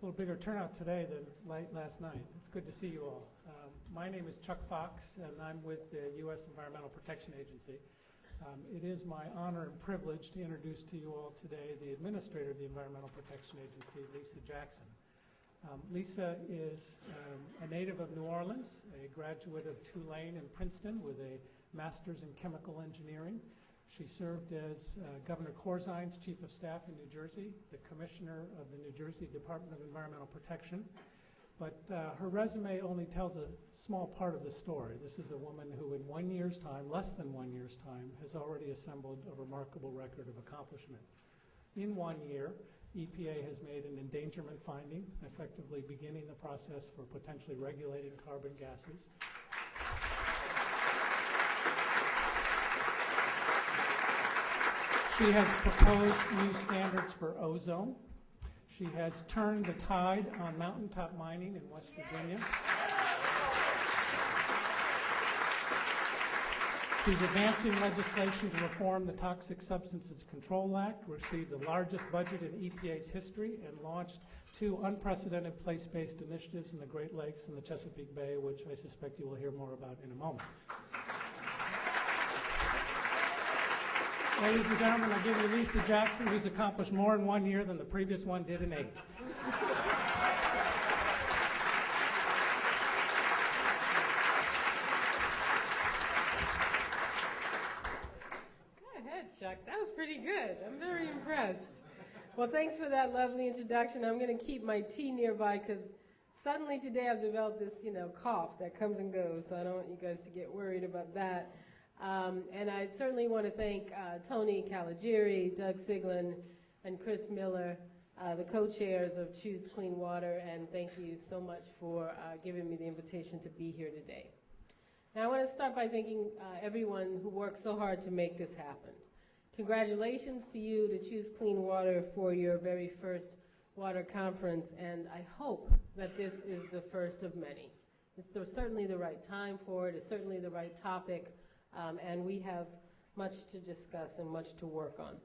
little bigger turnout today than last night. It's good to see you all. My name is Chuck Fox, and I'm with the U.S. Environmental Protection Agency. It is my honor and privilege to introduce to you all today the Administrator of the Environmental Protection Agency, Lisa Jackson. Lisa is a native of New Orleans, a graduate of Tulane and Princeton with a master's in chemical engineering. She served as Governor Corzine's Chief of Staff in New Jersey, the Commissioner of the New Jersey Department of Environmental Protection. But her resume only tells a small part of the story. This is a woman who in 1 year's time, less than 1 year's time, has already assembled a remarkable record of accomplishment. In 1 year, EPA has made an endangerment finding, effectively beginning the process for potentially regulating carbon gases. She has proposed new standards for ozone. She has turned the tide on mountaintop mining in West Virginia. She's advancing legislation to reform the Toxic Substances Control Act, received the largest budget in EPA's history, and launched 2 unprecedented place-based initiatives in the Great Lakes and the Chesapeake Bay, which I suspect you will hear more about in a moment. Ladies and gentlemen, I give you Lisa Jackson, who's accomplished more in 1 year than the previous one did in 8. Go ahead, Chuck. That was pretty good. I'm very impressed. Well, thanks for that lovely introduction. I'm going to keep my tea nearby because suddenly today I've developed this, cough that comes and goes, so I don't want you guys to get worried about that. And I certainly want to thank Tony Caligiuri, Doug Siglin, and Chris Miller, the co-chairs of Choose Clean Water, and thank you so much for giving me the invitation to be here today. Now I want to start by thanking everyone who worked so hard to make this happen. Congratulations to you to Choose Clean Water for your very first water conference, and I hope that this is the first of many. It's certainly the right time for it. It's certainly the right topic. And we have much to discuss and much to work on.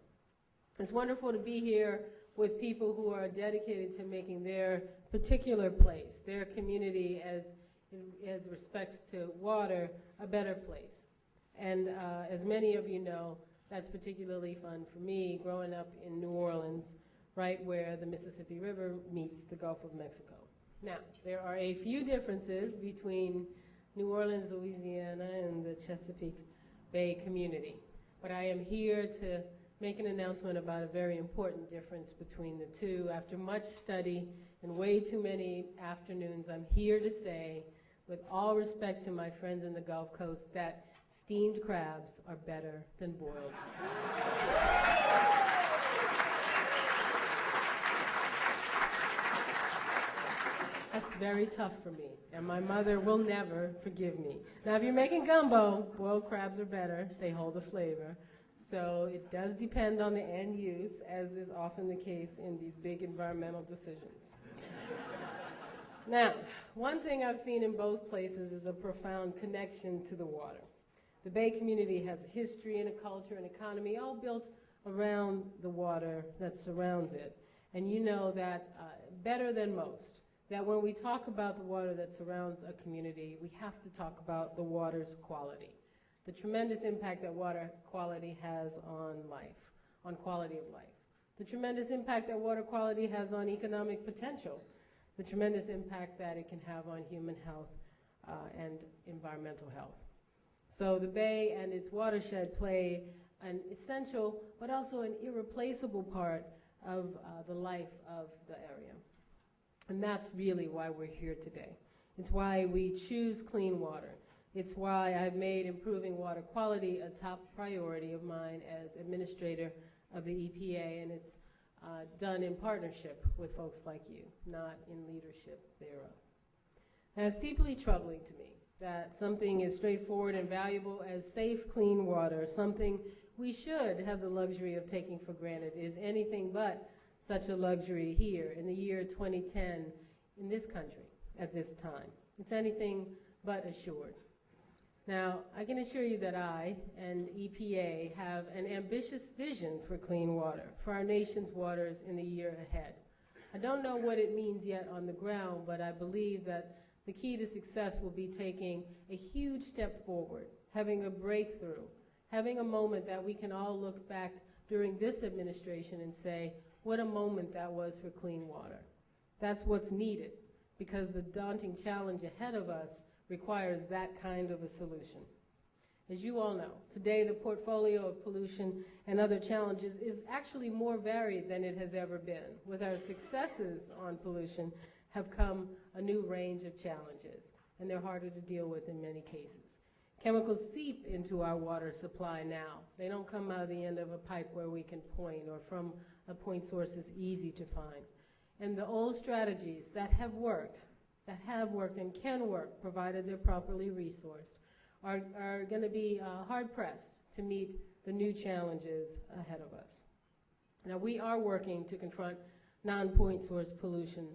It's wonderful to be here with people who are dedicated to making their particular place, their community as respects to water, a better place. And as many of you know, that's particularly fun for me, growing up in New Orleans, right where the Mississippi River meets the Gulf of Mexico. Now, there are a few differences between New Orleans, Louisiana, and the Chesapeake Bay community. But I am here to make an announcement about a very important difference between the two. After much study and way too many afternoons, I'm here to say, with all respect to my friends in the Gulf Coast, that steamed crabs are better than boiled. That's very tough for me, and my mother will never forgive me. Now, if you're making gumbo, boiled crabs are better. They hold the flavor. So it does depend on the end use, as is often the case in these big environmental decisions. Now, one thing I've seen in both places is a profound connection to the water. The Bay community has a history and a culture and economy all built around the water that surrounds it. And you know that better than most, that when we talk about the water that surrounds a community, we have to talk about the water's quality, the tremendous impact that water quality has on life, on quality of life, the tremendous impact that water quality has on economic potential, the tremendous impact that it can have on human health and environmental health. So the Bay and its watershed play an essential but also an irreplaceable part of the life of the area. And that's really why we're here today. It's why we choose clean water. It's why I've made improving water quality a top priority of mine as administrator of the EPA, and it's done in partnership with folks like you, not in leadership thereof. And it's deeply troubling to me that something as straightforward and valuable as safe, clean water, something we should have the luxury of taking for granted, is anything but such a luxury here in the year 2010 in this country at this time. It's anything but assured. Now, I can assure you that I and EPA have an ambitious vision for clean water, for our nation's waters in the year ahead. I don't know what it means yet on the ground, but I believe that the key to success will be taking a huge step forward, having a breakthrough, having a moment that we can all look back during this administration and say, what a moment that was for clean water. That's what's needed, because the daunting challenge ahead of us requires that kind of a solution. As you all know, today the portfolio of pollution and other challenges is actually more varied than it has ever been. With our successes on pollution have come a new range of challenges, and they're harder to deal with in many cases. Chemicals seep into our water supply now. They don't come out of the end of a pipe where we can point or from a point source is easy to find. And the old strategies that have worked and can work, provided they're properly resourced, are going to be hard-pressed to meet the new challenges ahead of us. Now, we are working to confront non-point source pollution,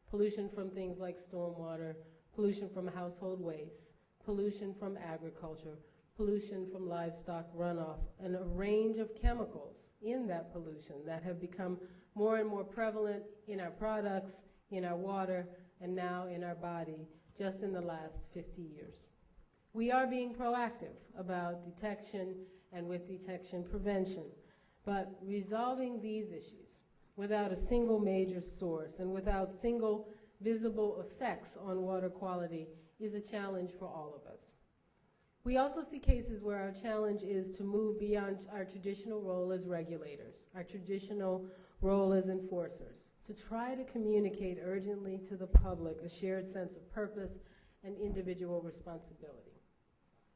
pollution from things like stormwater, pollution from household waste, pollution from agriculture, pollution from livestock runoff, and a range of chemicals in that pollution that have become more and more prevalent in our products, in our water, and now in our body just in the last 50 years. We are being proactive about detection and with detection prevention, but resolving these issues without a single major source and without single visible effects on water quality is a challenge for all of us. We also see cases where our challenge is to move beyond our traditional role as regulators, our traditional role as enforcers, to try to communicate urgently to the public a shared sense of purpose and individual responsibility.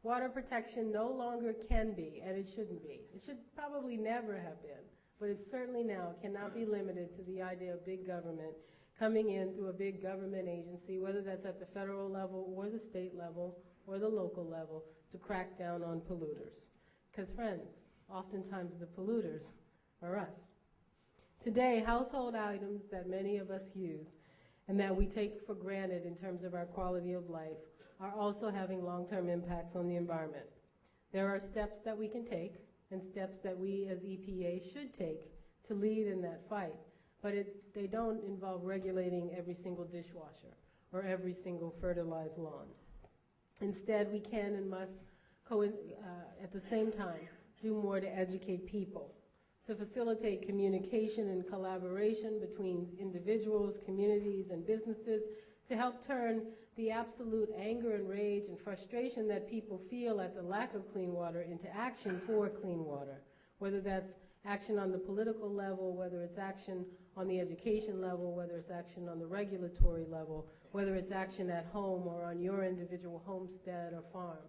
Water protection no longer can be, and it shouldn't be. It should probably never have been, but it certainly now cannot be limited to the idea of big government coming in through a big government agency, whether that's at the federal level or the state level or the local level, to crack down on polluters. Because friends, oftentimes the polluters are us. Today, household items that many of us use and that we take for granted in terms of our quality of life are also having long-term impacts on the environment. There are steps that we can take and steps that we as EPA should take to lead in that fight, but they don't involve regulating every single dishwasher or every single fertilized lawn. Instead, we can and must, at the same time, do more to educate people, to facilitate communication and collaboration between individuals, communities, and businesses, to help turn the absolute anger and rage and frustration that people feel at the lack of clean water into action for clean water, whether that's action on the political level, whether it's action on the education level, whether it's action on the regulatory level, whether it's action at home or on your individual homestead or farm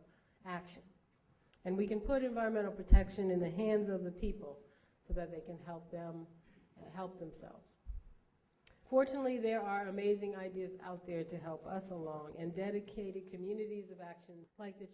action. And we can put environmental protection in the hands of the people so that they can help themselves. Fortunately, there are amazing ideas out there to help us along, and dedicated communities of action like the